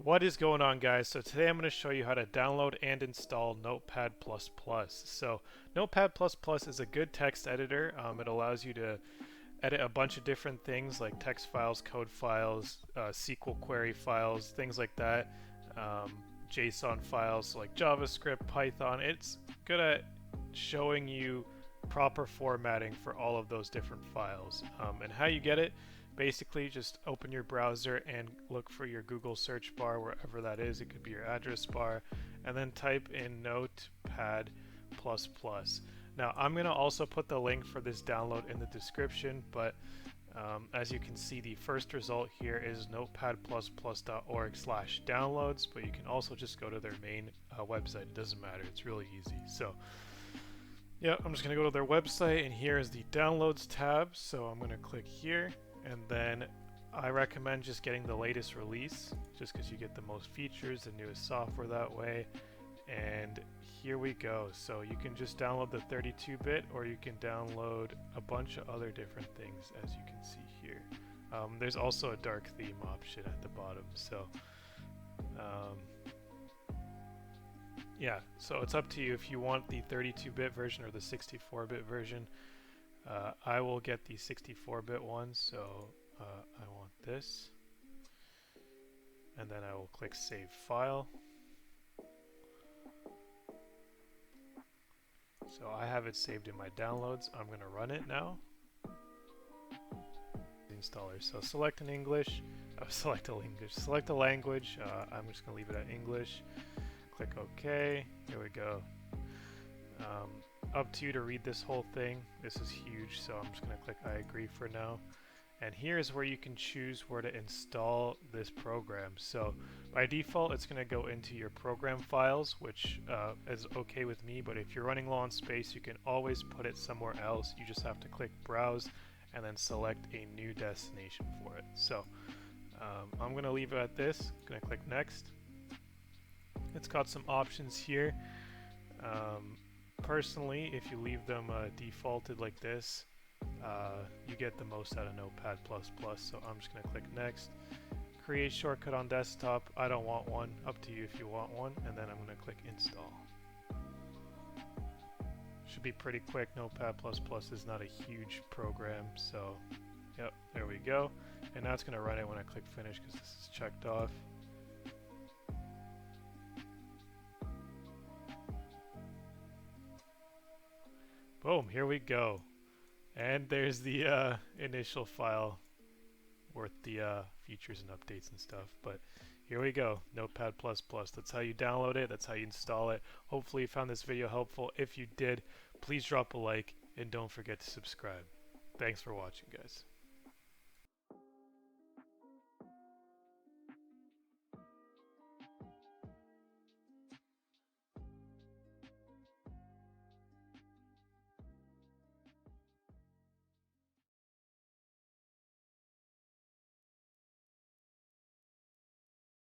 What is going on, guys? So today I'm going to show you how to download and install Notepad++. So Notepad++ is a good text editor. It allows you to edit a bunch of different things like text files, code files, SQL query files, things like that. JSON files like JavaScript, Python. It's good at showing you proper formatting for all of those different files. And how you get it, basically just open your browser and look for your Google search bar, wherever that is. It could be your address bar, and then type in Notepad++. Now I'm going to also put the link for this download in the description, but as you can see, the first result here is notepadplus.org/downloads, but you can also just go to their main website. It doesn't matter, it's really easy. So yeah, I'm just going to go to their website, and here is the downloads tab. So I'm going to click here, and then I recommend just getting the latest release, just because you get the most features, the newest software that way. And here we go. So you can just download the 32-bit, or you can download a bunch of other different things, as you can see here. There's also a dark theme option at the bottom. So yeah, so it's up to you if you want the 32-bit version or the 64-bit version. I will get the 64-bit one, so I want this. And then I will click Save File. So I have it saved in my downloads. I'm going to run it now. Installer. So select an English. Select a language. I'm just going to leave it at English. Click OK. Here we go. Up to you to read this whole thing. This is huge, so I'm just going to click I agree for now. And here's where you can choose where to install this program. So by default, it's going to go into your program files, which is okay with me, but if you're running low on space, you can always put it somewhere else. You just have to click browse and then select a new destination for it. So I'm going to leave it at this. I'm going to click next. It's got some options here. Personally, if you leave them defaulted like this, you get the most out of Notepad++, so I'm just going to click next. Create shortcut on desktop. I don't want one. Up to you if you want one. And then I'm going to click install. Should be pretty quick. Notepad++ is not a huge program, so yep, there we go. And now it's going to run it when I click finish because this is checked off. Boom, here we go. And there's the initial file with the features and updates and stuff. But here we go, Notepad++. That's how you download it. That's how you install it. Hopefully you found this video helpful. If you did, please drop a like and don't forget to subscribe. Thanks for watching, guys.